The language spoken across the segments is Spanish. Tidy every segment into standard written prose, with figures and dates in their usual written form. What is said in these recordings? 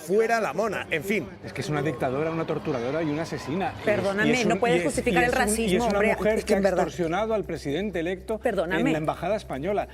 fuera la mona. En fin. Es que es una dictadora, una torturadora y una asesina. Perdóname, no puedes justificar el racismo. Y es una hombre, mujer es que ha en verdad. extorsionado al presidente electo Perdóname. en la embajada española.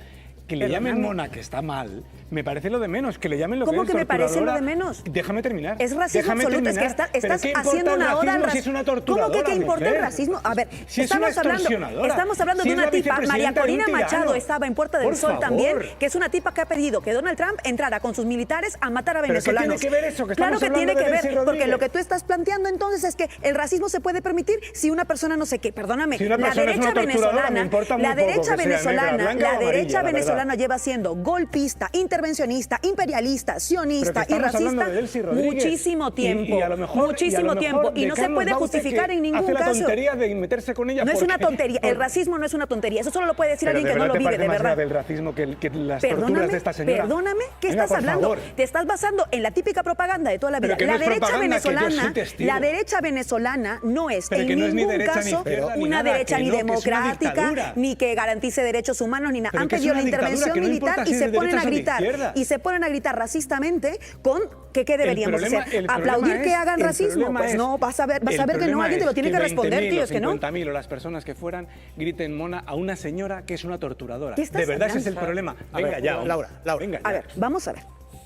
Que le llamen mona, que está mal, me parece lo de menos. Que le llamen lo que es ¿Cómo que me parece lo de torturadora. menos? Déjame terminar. Es racismo Déjame absoluto. terminar. Es que estás ¿Pero qué importa haciendo el una oda al racismo si es racismo. una torturadora, ¿Cómo que qué importa el mujer? racismo? A ver, Si es una extorsionadora. estamos hablando Si de es una la tipa, María vicepresidenta de Corina un Machado tirano. estaba en Puerta del Por Sol favor. también, que es una tipa que ha pedido que Donald Trump entrara con sus militares a matar a ¿Pero qué venezolanos. tiene que ver eso? Que Claro estamos que tiene hablando que de Delcy ver, porque Rodríguez. lo que tú estás planteando entonces es que el racismo se puede permitir si una persona no sé qué. Perdóname, Si una la persona es derecha una torturadora, me importa muy la poco derecha que sea negra, venezolana, blanca o la amarilla, derecha la verdad. venezolana lleva siendo golpista, intervencionista, imperialista, sionista y estamos hablando racista de Delcy Rodríguez. muchísimo tiempo. Y a lo mejor, muchísimo tiempo. Y de no se Carlos puede Baute, justificar que en ningún hace la caso. tontería de meterse con ella. No es porque- una tontería. El racismo no es una tontería. Eso solo lo puede decir Pero alguien que no lo vive, de verdad. del racismo que las torturas de esta señora. Perdóname, ¿qué Venga, estás por hablando? favor. Te estás basando en la típica propaganda de toda la vida. Pero que no La es derecha propaganda, que yo soy venezolana, testigo. la derecha venezolana no es Pero en que no es ni ningún derecha, ni caso izquierda, ni una nada, derecha que ni no, que es una democrática, dictadura. ni que garantice derechos humanos, ni nada. Pero Han que es pedido una la intervención dictadura, que no militar importa y si se es de ponen a derechas o de gritar. izquierda. Y se ponen a gritar racistamente con que qué deberíamos El hacer. Aplaudir que hagan racismo. Pues no, vas a ver que no, alguien te lo tiene que responder, tío, es que no. 50.000 o las personas que fueran griten mona a una señora que es una torturadora. ¿Qué estás De verdad ese es el hablando? problema. A Venga ver, ya. Laura, Venga A ya. ver, vamos a ver.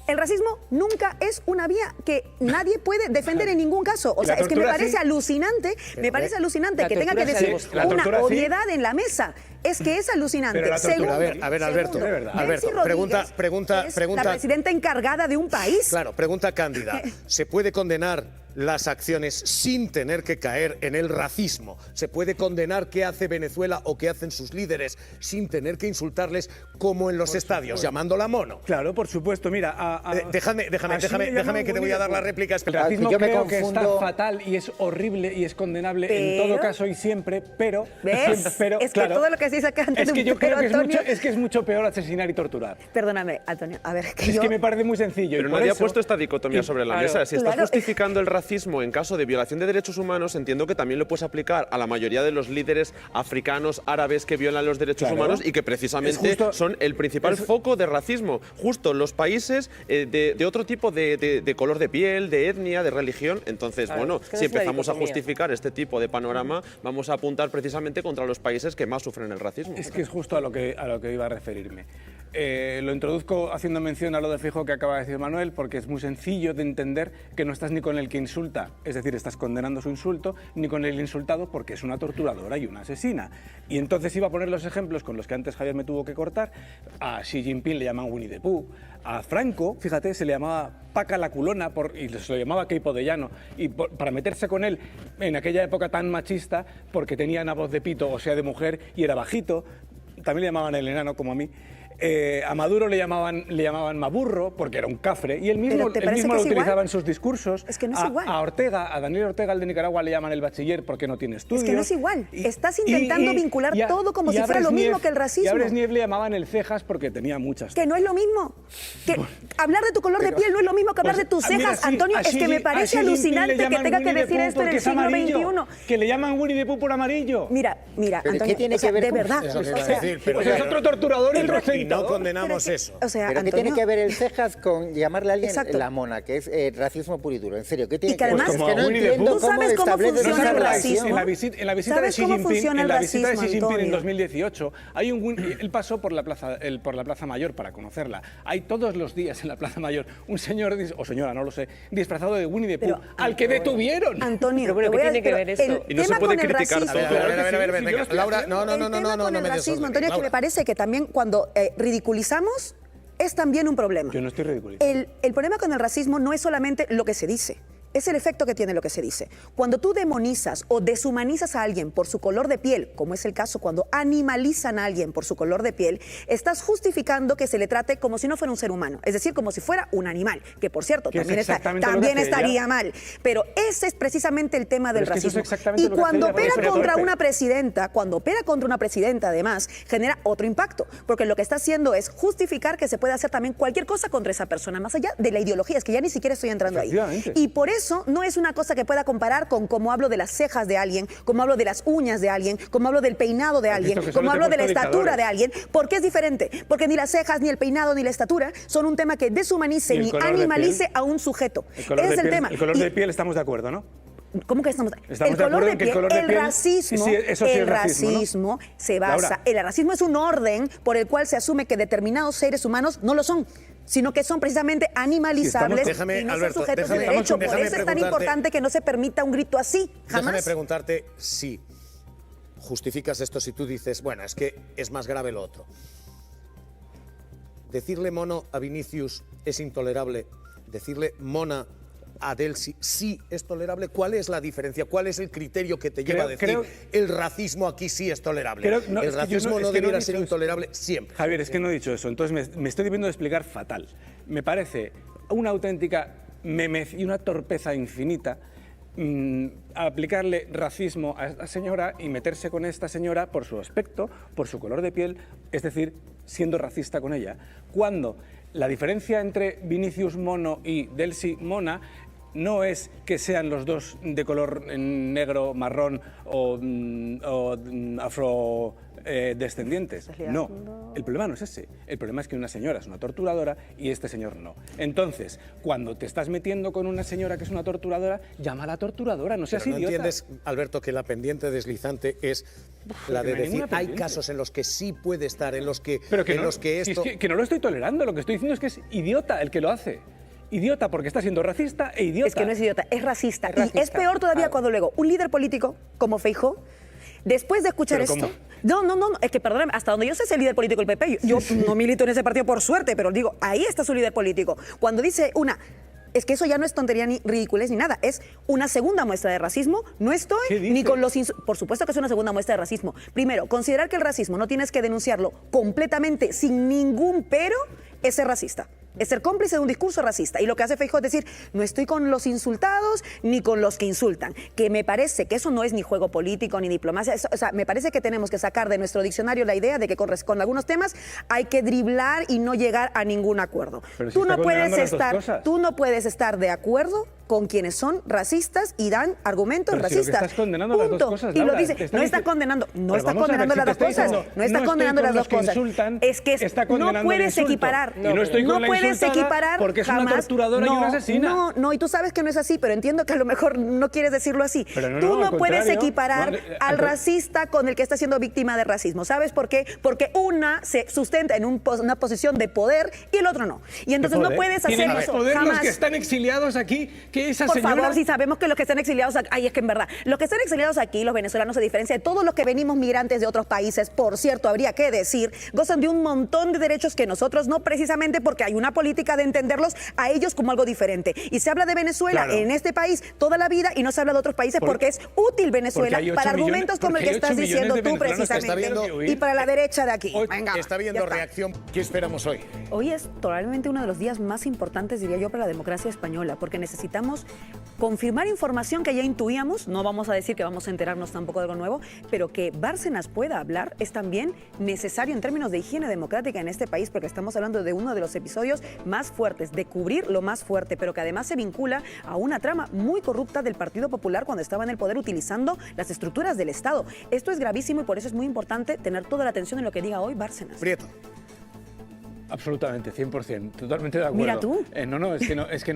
El racismo nunca es una vía que nadie puede defender en ningún caso. O sea, La es que me tortura parece sí. alucinante, la que tenga que tortura sí. decir La tortura una sí. obviedad en la mesa. Es que es alucinante. Pero la tortura- Segundo, A ver, Alberto. segundo, De verdad. Delcy Alberto, Rodríguez pregunta. es la presidenta encargada de un país. Claro, pregunta cándida. ¿Se puede condenar las acciones sin tener que caer en el racismo? ¿Se puede condenar qué hace Venezuela o qué hacen sus líderes sin tener que insultarles como en los estadios, llamándola mono? Claro, por supuesto. Mira, Déjame que te voy a dar la réplica. El racismo yo me creo que confundo. está fatal y es horrible y es condenable en Pero- todo caso y siempre, pero... ¿Ves? pero, Es que todo lo que se dice acá antes es de que un yo creo pero, que Antonio. es mucho peor asesinar y torturar. Perdóname, Antonio. A ver, Es que me parece muy sencillo. Pero y por nadie ha eso- puesto esta dicotomía y- sobre la claro, mesa. Si estás claro. justificando el racismo en caso de violación de derechos humanos, entiendo que también lo puedes aplicar a la mayoría de los líderes africanos, árabes que violan los derechos Claro. humanos y que precisamente Es justo- son el principal foco de racismo. Justo los países de otro tipo de color de piel, de etnia, de religión. Entonces, bueno, es que no si es una empezamos a dicotomía. justificar este tipo de panorama, vamos a apuntar precisamente contra los países que más sufren el racismo. Es que es justo a lo que iba a referirme. Lo introduzco haciendo mención a lo de fijo que acaba de decir Manuel, porque es muy sencillo de entender que no estás ni con el que insulta, es decir, estás condenando su insulto, ni con el insultado porque es una torturadora y una asesina. Y entonces iba a poner los ejemplos con los que antes Javier me tuvo que cortar. A Xi Jinping le llaman Winnie the Pooh, a Franco, fíjate, se le llamaba Paca la culona y se lo llamaba Queipo de Llano, y para meterse con él en aquella época tan machista, porque tenía una voz de pito, o sea, de mujer, y era bajito, también le llamaban el enano como a mí. A Maduro le llamaban Maburro porque era un cafre y él mismo ¿Pero te parece lo que es utilizaba igual? en sus discursos. Es que no es igual. A Ortega, a Daniel Ortega, el de Nicaragua, le llaman el bachiller porque no tiene estudios. Es que no es igual. Estás intentando vincular todo como si a fuera lo mismo Brezhnev- que el racismo. Y a Brezhnev le llamaban el cejas porque tenía muchas. Que no es lo mismo. Que hablar de tu color de piel no es lo mismo que hablar de tus Mira, cejas, sí, Antonio. a Es Xi que me Jin- parece a Xi Jinping alucinante le que llaman tenga que Winnie the decir Pooh esto en porque el es siglo amarillo, XXI. que le llaman Winnie the Pooh por amarillo. Mira, ¿Pero Antonio, qué tiene o sea, que ver de con verdad. eso? Es lo que o iba a sea, decir, pero Pues es otro torturador y otro Y no aceitador. condenamos eso. O sea, ¿Pero qué Antonio, tiene que ver el cejas con llamarle a alguien Exacto. la mona, que es racismo puro y duro? En serio, ¿qué tiene Y que ver? además- Es que Como no a Winnie the entiendo Pooh. ¿Tú sabes cómo establece funciona esa el relación. racismo? En la visita de ¿Sabes Xi cómo Jinping, funciona el racismo, en Antonio? 2018, él pasó por la Plaza Mayor para conocerla. Hay todos los días en la Plaza Mayor un señor o señora, no lo sé, disfrazado de Winnie the Pooh, Pero, al que detuvieron. Antonio, Pero bueno, te ¿qué voy a- tiene que pero ver eso? el Y no se tema puede con el criticar racismo- todo. A ver, Claro que sí, venga, si yo lo estoy Laura, haciendo. no, el tema con me el des racismo, orden, Antonio, es que Laura. me parece que también cuando ridiculizamos es también un problema. Yo no estoy ridiculizando. El problema con el racismo no es solamente lo que se dice. Es el efecto que tiene lo que se dice. Cuando tú demonizas o deshumanizas a alguien por su color de piel, como es el caso cuando animalizan a alguien por su color de piel, estás justificando que se le trate como si no fuera un ser humano, es decir, como si fuera un animal, que por cierto Que es también, exactamente lo que hace estaría ella. mal. Pero ese es precisamente el tema del Pero es que eso racismo. es exactamente Y lo que hace cuando ella, por opera eso es contra torpe. una presidenta, además, genera otro impacto, porque lo que está haciendo es justificar que se puede hacer también cualquier cosa contra esa persona, más allá de la ideología, es que ya ni siquiera estoy entrando ahí. Efectivamente. Y por eso eso no es una cosa que pueda comparar con cómo hablo de las cejas de alguien, cómo hablo de las uñas de alguien, cómo hablo del peinado de alguien, cómo hablo de la estatura de alguien, porque es diferente. Porque ni las cejas, ni el peinado, ni la estatura son un tema que deshumanice ni animalice a un sujeto. Ese es el tema. El color de piel estamos de acuerdo, ¿no? ¿Cómo que estamos? El color de piel, el racismo, sí, eso sí el es racismo, ¿no? se basa, Laura. el racismo es un orden por el cual se asume que determinados seres humanos no lo son, sino que son precisamente animalizables Déjame, y no Alberto, son sujetos de déjame- derecho. Por déjame eso es tan preguntarte- importante que no se permita un grito así, Déjame jamás. preguntarte si justificas esto si tú dices, bueno, es que es más grave lo otro. Decirle mono a Vinicius es intolerable, decirle mona a Delcy sí es tolerable. ¿Cuál es la diferencia? ¿Cuál es el criterio que te lleva a decir el racismo aquí sí es tolerable? El racismo no debiera ser intolerable siempre. Javier, es que no he dicho eso. Entonces me estoy debiendo de explicar fatal. Me parece una auténtica memez y una torpeza infinita aplicarle racismo a esta señora y meterse con esta señora por su aspecto, por su color de piel, es decir, siendo racista con ella. Cuando la diferencia entre Vinicius mono y Delcy mona no es que sean los dos de color negro, marrón o afrodescendientes. No, el problema no es ese. El problema es que una señora es una torturadora y este señor no. Entonces, cuando te estás metiendo con una señora que es una torturadora, llámala torturadora, no seas Pero no idiota. entiendes, Alberto, que la pendiente deslizante es la de que no hay decir, ninguna hay pendiente. casos en los que sí puede estar, en los que, Pero que en no, los que si esto... es que no lo estoy tolerando, lo que estoy diciendo es que es idiota el que lo hace. Idiota porque está siendo racista e idiota. Es que no es idiota, es racista. Es racista. Y es peor todavía cuando luego un líder político como Feijóo, después de escuchar ¿Pero esto... cómo? No, es que perdóname, hasta donde yo sé es el líder político del PP. Yo no milito en ese partido por suerte, pero digo, ahí está su líder político. Cuando dice es que eso ya no es tontería ni ridiculez ni nada, es una segunda muestra de racismo. No estoy ¿Qué ni dices? con los... Por supuesto que es una segunda muestra de racismo. Primero, considerar que el racismo no tienes que denunciarlo completamente sin ningún pero es ser racista. Es ser cómplice de un discurso racista. Y lo que hace Feijóo es decir, no estoy con los insultados ni con los que insultan. Que me parece que eso no es ni juego político ni diplomacia. O sea, me parece que tenemos que sacar de nuestro diccionario la idea de que con algunos temas hay que driblar y no llegar a ningún acuerdo. Pero si Tú está no puedes condenando las dos estar, cosas. tú no puedes estar de acuerdo con quienes son racistas y dan argumentos Pero si lo que racistas. estás condenando las dos Punto. cosas, Y lo Laura, dice, te está no estás diciendo- condenando, no Pero estás vamos a ver, condenando si las te dos estoy cosas. diciendo, No estás no estoy condenando con las los dos que cosas. insultan, Es que está no condenando el puedes insulto. equiparar. Y no estoy con no la puedes insultada equiparar porque es una jamás. torturadora y una asesina. No, y tú sabes que no es así, pero entiendo que a lo mejor no quieres decirlo así. Pero no, Tú no, no al puedes contrario. equiparar No, al racista con el que está siendo víctima de racismo. ¿Sabes por qué? Porque una se sustenta en una posición de poder y el otro no. Y entonces no puedes hacer Tienen más eso poder jamás. los que están exiliados aquí que esa Por señora. favor, si sabemos que los que están exiliados aquí, ay, es que en verdad, los que están exiliados aquí, los venezolanos, a diferencia de todos los que venimos migrantes de otros países, por cierto, habría que decir, gozan de un montón de derechos que nosotros no, precisamente porque hay una política de entenderlos a ellos como algo diferente. Y se habla de Venezuela Claro. en este país toda la vida y no se habla de otros países porque es útil Venezuela porque hay 8 para millones- argumentos como el que porque hay estás 8 millones diciendo de tú venezolanos que está precisamente. viendo- Y para la derecha de aquí. Hoy Venga, Está ya viendo está. reacción. ¿Qué esperamos hoy? Hoy es probablemente uno de los días más importantes, diría yo, para la democracia española, porque necesitamos confirmar información que ya intuíamos. No vamos a decir que vamos a enterarnos tampoco de algo nuevo, pero que Bárcenas pueda hablar es también necesario en términos de higiene democrática en este país, porque estamos hablando de uno de los episodios más fuertes, de cubrir lo más fuerte, pero que además se vincula a una trama muy corrupta del Partido Popular cuando estaba en el poder utilizando las estructuras del Estado. Esto es gravísimo y por eso es muy importante tener toda la atención en lo que diga hoy Bárcenas. Prieto. Absolutamente, 100%, totalmente de acuerdo. Mira tú. No, es que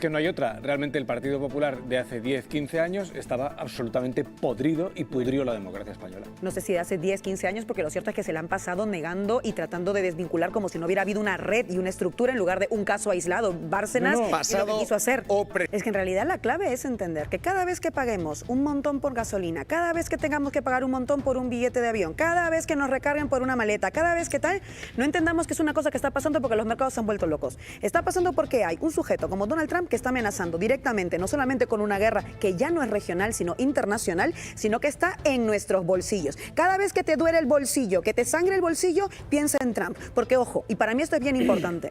no hay otra. Realmente el Partido Popular de hace 10, 15 años estaba absolutamente podrido y pudrió la democracia española. No sé si de hace 10, 15 años, porque lo cierto es que se la han pasado negando y tratando de desvincular como si no hubiera habido una red y una estructura en lugar de un caso aislado. Bárcenas No, y lo pasado que quiso hacer. o Es que en realidad la clave es entender que cada vez que paguemos un montón por gasolina, cada vez que tengamos que pagar un montón por un billete de avión, cada vez que nos recarguen por una maleta, cada vez que tal, no entendamos que es una cosa que está pasando porque los mercados se han vuelto locos. Está pasando porque hay un sujeto como Donald Trump que está amenazando directamente, no solamente con una guerra que ya no es regional, sino internacional, sino que está en nuestros bolsillos. Cada vez que te duele el bolsillo, que te sangre el bolsillo, piensa en Trump. Porque, ojo, y para mí esto es bien importante,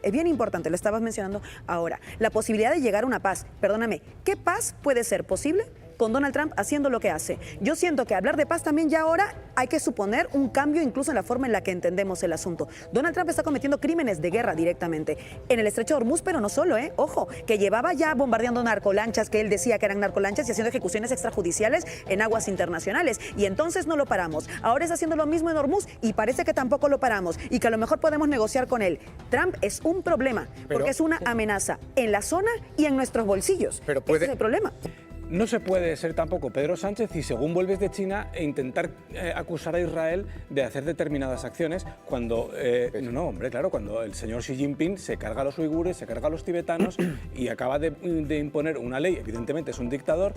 lo estabas mencionando ahora, la posibilidad de llegar a una paz. Perdóname, ¿qué paz puede ser posible con Donald Trump haciendo lo que hace. Yo siento que hablar de paz también ya ahora hay que suponer un cambio incluso en la forma en la que entendemos el asunto. Donald Trump está cometiendo crímenes de guerra directamente en el estrecho de Hormuz, pero no solo, ojo, que llevaba ya bombardeando narcolanchas que él decía que eran narcolanchas y haciendo ejecuciones extrajudiciales en aguas internacionales. Y entonces no lo paramos. Ahora está haciendo lo mismo en Hormuz y parece que tampoco lo paramos y que a lo mejor podemos negociar con él. Trump es un problema porque es una amenaza en la zona y en nuestros bolsillos. Pero Ese es el problema. No se puede ser tampoco Pedro Sánchez y según vuelves de China e intentar acusar a Israel de hacer determinadas acciones cuando, cuando el señor Xi Jinping se carga a los uigures, se carga a los tibetanos y acaba de imponer una ley, evidentemente es un dictador,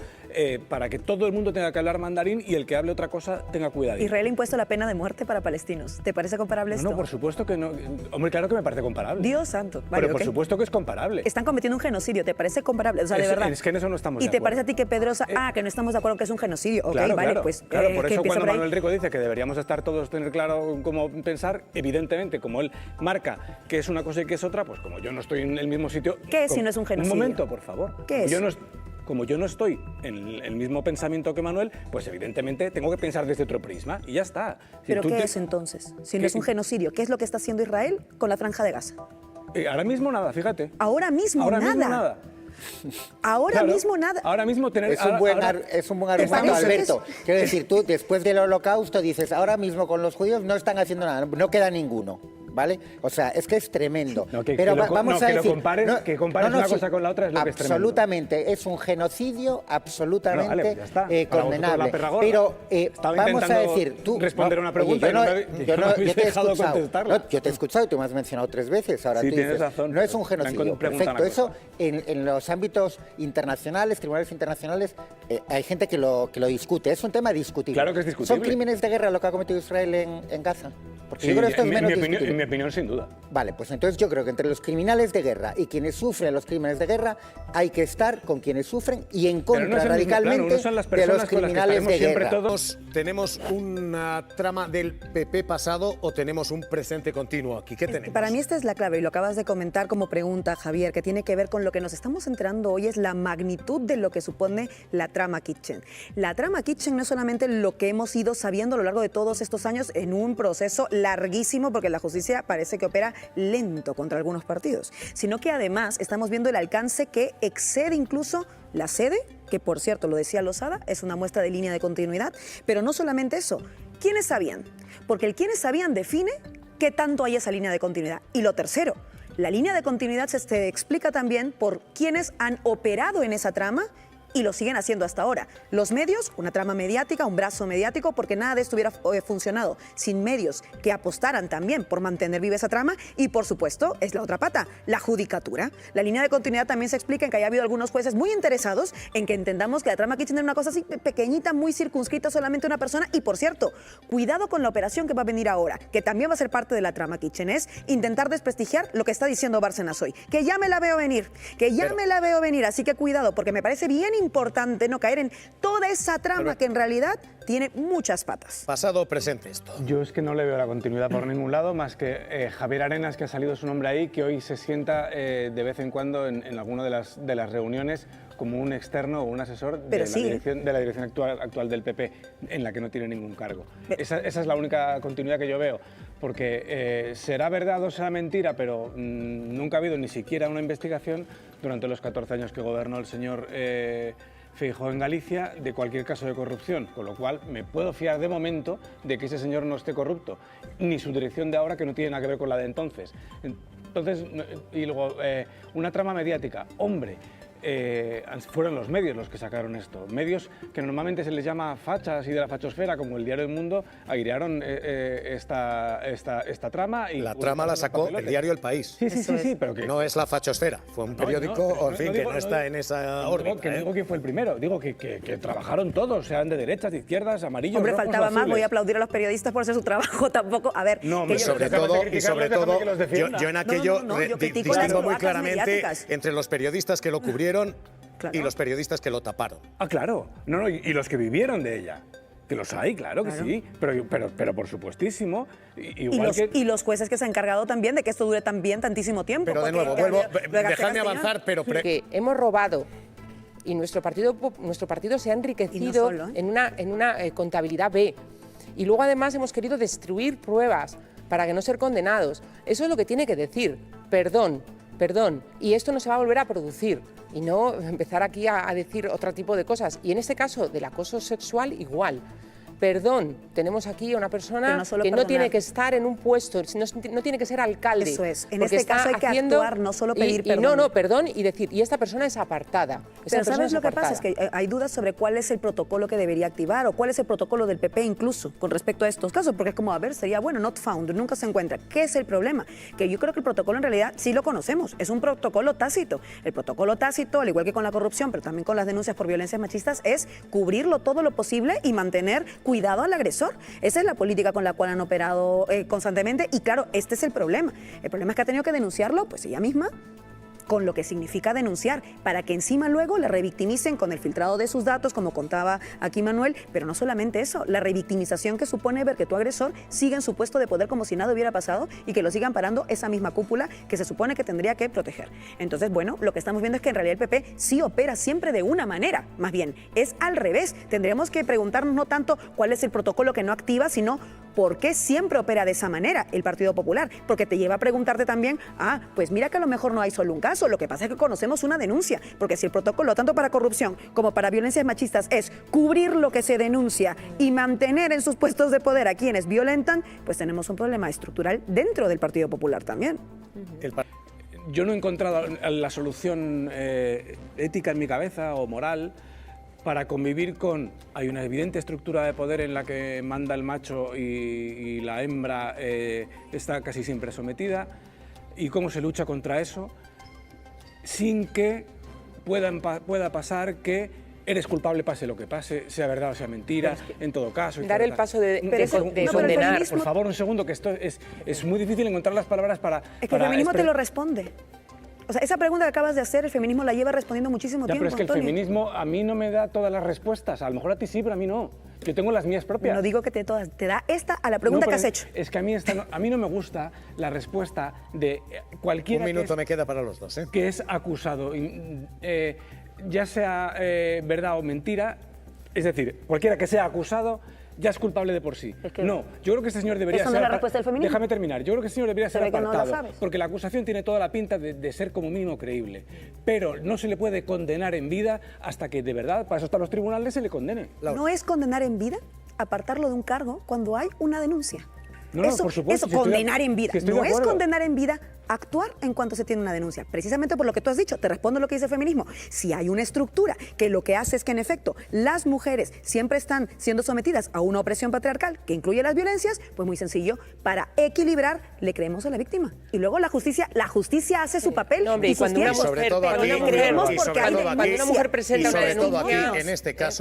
para que todo el mundo tenga que hablar mandarín y el que hable otra cosa tenga cuidado. Israel ha impuesto la pena de muerte para palestinos. ¿Te parece comparable esto? No, por supuesto que no. Hombre, claro que me parece comparable. Dios santo. Vale, pero por supuesto que es comparable. Están cometiendo un genocidio. ¿Te parece comparable? O sea, de verdad. Es que en eso no estamos de ¿Y te acuerdo. parece a ti que Pedrosa, que no estamos de acuerdo que es un genocidio? Ok, Claro, vale, claro, pues claro, por que eso empiece cuando por ahí. Manuel Rico dice que deberíamos estar todos tener claro cómo pensar, evidentemente, como él marca que es una cosa y que es otra, pues como yo no estoy en el mismo sitio... ¿Qué es si no es un genocidio? Un momento, por favor. ¿Qué es? Como yo no estoy en el mismo pensamiento que Manuel, pues evidentemente tengo que pensar desde otro prisma y ya está. Si ¿Pero tú qué te- es entonces? Si no ¿Qué? es un genocidio, ¿qué es lo que está haciendo Israel con la Franja de Gaza? Ahora mismo nada, fíjate. Ahora mismo Ahora nada. mismo nada. Ahora Claro, mismo nada. Ahora mismo tener... Es un buen ahora- argumento, parece que Alberto. Quiero decir, tú después del Holocausto dices, ahora mismo con los judíos no están haciendo nada, no queda ninguno. ¿Vale? O sea, es que es tremendo. No, que Pero lo co- vamos no, a que lo decir, compares- que compares una cosa con la otra es lo que es tremendo. absolutamente, es un genocidio absolutamente Bueno, vale, pues ya está. Para vosotros condenable. la perra gorda. Pero Estaba vamos a intentando decir, tú responder una pregunta oye, y no me habéis yo te he dejado escuchado. contestarla. No, yo te he escuchado y tú me has mencionado 3 veces. Ahora Sí, tú tienes dices, razón. no es un Me han genocidio. preguntado Perfecto. una Eso en los ámbitos internacionales, tribunales internacionales, hay gente que lo discute. Es un tema discutible. Claro que es discutible. ¿Son crímenes de guerra lo que ha cometido Israel en Gaza? Porque yo creo que esto es menos discutible. en mi opinión, sin duda. Vale, pues entonces yo creo que entre los criminales de guerra y quienes sufren los crímenes de guerra hay que estar con quienes sufren y en Pero no contra es el mismo plano, radicalmente uno son las de los personas con las que criminales estaremos de siempre guerra. todos. ¿Tenemos una trama del PP pasado o tenemos un presente continuo aquí? ¿Qué tenemos? Para mí esta es la clave y lo acabas de comentar como pregunta, Javier, que tiene que ver con lo que nos estamos enterando hoy, es la magnitud de lo que supone la trama Kitchen. La trama Kitchen no es solamente lo que hemos ido sabiendo a lo largo de todos estos años en un proceso larguísimo, porque la justicia parece que opera lento contra algunos partidos, sino que además estamos viendo el alcance que excede incluso la sede, que por cierto, lo decía Lozada, es una muestra de línea de continuidad, pero no solamente eso, ¿quiénes sabían? Porque el quiénes sabían define qué tanto hay esa línea de continuidad. Y lo tercero, la línea de continuidad se explica también por quienes han operado en esa trama y lo siguen haciendo hasta ahora. Los medios, una trama mediática, un brazo mediático, porque nada de esto hubiera funcionado sin medios que apostaran también por mantener viva esa trama. Y por supuesto, es la otra pata, la judicatura. La línea de continuidad también se explica en que haya habido algunos jueces muy interesados en que entendamos que la trama Kitchen era una cosa así pequeñita, muy circunscrita, solamente una persona. Y por cierto, cuidado con la operación que va a venir ahora, que también va a ser parte de la trama Kitchen, es intentar desprestigiar lo que está diciendo Bárcenas hoy, que ya me la veo venir, me la veo venir, así que cuidado, porque me parece bien importante no caer en toda esa trama que en realidad tiene muchas patas. Pasado o presente esto. Yo es que no le veo la continuidad por ningún lado, más que Javier Arenas, que ha salido su nombre ahí, que hoy se sienta de vez en cuando en alguna de las reuniones como un externo o un asesor de la dirección actual del PP, en la que no tiene ningún cargo. Esa es la única continuidad que yo veo, porque será verdad o será mentira, pero nunca ha habido ni siquiera una investigación durante los 14 años que gobernó el señor Feijóo en Galicia de cualquier caso de corrupción, con lo cual me puedo fiar de momento de que ese señor no esté corrupto, ni su dirección de ahora, que no tiene nada que ver con la de entonces. Entonces, y luego, una trama mediática, hombre, fueron los medios los que sacaron esto. Medios que normalmente se les llama fachas y de la fachosfera, como el Diario El Mundo, airearon esta trama. Y la trama la sacó el diario El País. Sí, pero que... No es la fachosfera, fue un periódico, en fin, que no está en esa órbita. No digo quién fue el primero, digo que trabajaron todos, sean de derechas, de izquierdas, amarillos, Hombre, rojos, faltaba más, azules. voy a aplaudir a los periodistas por hacer su trabajo, tampoco, a ver... No, Y sobre todo, yo en aquello yo critico las distingo muy cloacas claramente mediáticas. entre los periodistas que lo cubrieron Claro. y los periodistas que lo taparon. Ah, claro. Y los que vivieron de ella. Que los hay, claro que sí. Pero por supuestísimo. Y los jueces que se han encargado también de que esto dure también tantísimo tiempo. Pero de porque nuevo, que vuelvo, había- lo de dejadme García avanzar, pero... Que hemos robado Y nuestro partido se ha enriquecido solo, ¿eh? en una contabilidad B. Y luego además hemos querido destruir pruebas para que no ser condenados. Eso es lo que tiene que decir. Perdón, perdón. Y esto no se va a volver a producir. Y no empezar aquí a decir otro tipo de cosas. Y en este caso del acoso sexual igual. Perdón, tenemos aquí a una persona no solo que no perdonar. tiene que estar en un puesto, no tiene que ser alcalde. Eso es. En porque este caso hay que actuar, no solo pedir perdón. No, perdón, y decir, y esta persona es apartada. Pero ¿sabes lo que pasa? Es que hay dudas sobre cuál es el protocolo que debería activar o cuál es el protocolo del PP incluso con respecto a estos casos, porque es como, a ver, sería bueno, not found, nunca se encuentra. ¿Qué es el problema? Que yo creo que el protocolo en realidad sí lo conocemos, es un protocolo tácito. El protocolo tácito, al igual que con la corrupción, pero también con las denuncias por violencias machistas, es cubrirlo todo lo posible y mantener cuidado al agresor. Esa es la política con la cual han operado constantemente y claro, este es el problema. El problema es que ha tenido que denunciarlo, pues ella misma, con lo que significa denunciar, para que encima luego la revictimicen con el filtrado de sus datos, como contaba aquí Manuel, pero no solamente eso, la revictimización que supone ver que tu agresor sigue en su puesto de poder como si nada hubiera pasado y que lo sigan parando esa misma cúpula que se supone que tendría que proteger. Entonces, bueno, lo que estamos viendo es que en realidad el PP sí opera siempre de una manera, más bien, es al revés. Tendríamos que preguntarnos no tanto cuál es el protocolo que no activa, sino ¿por qué siempre opera de esa manera el Partido Popular? Porque te lleva a preguntarte también, pues mira que a lo mejor no hay solo un caso, lo que pasa es que conocemos una denuncia, porque si el protocolo tanto para corrupción como para violencias machistas es cubrir lo que se denuncia y mantener en sus puestos de poder a quienes violentan, pues tenemos un problema estructural dentro del Partido Popular también. Yo no he encontrado la solución ética en mi cabeza o moral para convivir con... Hay una evidente estructura de poder en la que manda el macho y la hembra está casi siempre sometida. ¿Y cómo se lucha contra eso? Sin que pueda pasar que eres culpable pase lo que pase, sea verdad o sea mentira, en todo caso. Dar el paso de condenar. Por favor, un segundo, que esto es muy difícil encontrar las palabras para... Es que el feminismo te lo responde. O sea, esa pregunta que acabas de hacer, el feminismo la lleva respondiendo muchísimo tiempo, Pero es que Antonio. el feminismo a mí no me da todas las respuestas. A lo mejor a ti sí, pero a mí no. Yo tengo las mías propias. No digo que te da esta a la pregunta que has hecho. Es que a mí no me gusta la respuesta de cualquiera. Un minuto me queda para los dos, ¿eh? Que es acusado, ya sea verdad o mentira, es decir, cualquiera que sea acusado ya es culpable de por sí. Es que no, yo creo que este señor debería ¿eso ser... no es la respuesta del feminismo? Déjame terminar. Yo creo que este señor debería ser ve que no la apartado, sabes. porque la acusación tiene toda la pinta de ser como mínimo creíble. Pero no se le puede condenar en vida hasta que de verdad, para eso están los tribunales, se le condene. ¿No es condenar en vida apartarlo de un cargo cuando hay una denuncia? No, eso, por supuesto, eso, condenar en vida. que estoy de No es acuerdo. condenar en vida actuar en cuanto se tiene una denuncia. Precisamente por lo que tú has dicho, te respondo lo que dice el feminismo. Si hay una estructura que lo que hace es que, en efecto, las mujeres siempre están siendo sometidas a una opresión patriarcal que incluye las violencias, pues muy sencillo, para equilibrar, le creemos a la víctima. Y luego la justicia hace su papel No, hombre, y y cuando una sostiene. mujer, sobre todo aquí, creemos y porque sobre hay todo aquí, cuando una mujer presenta y sobre una todo aquí, denuncia, en este caso,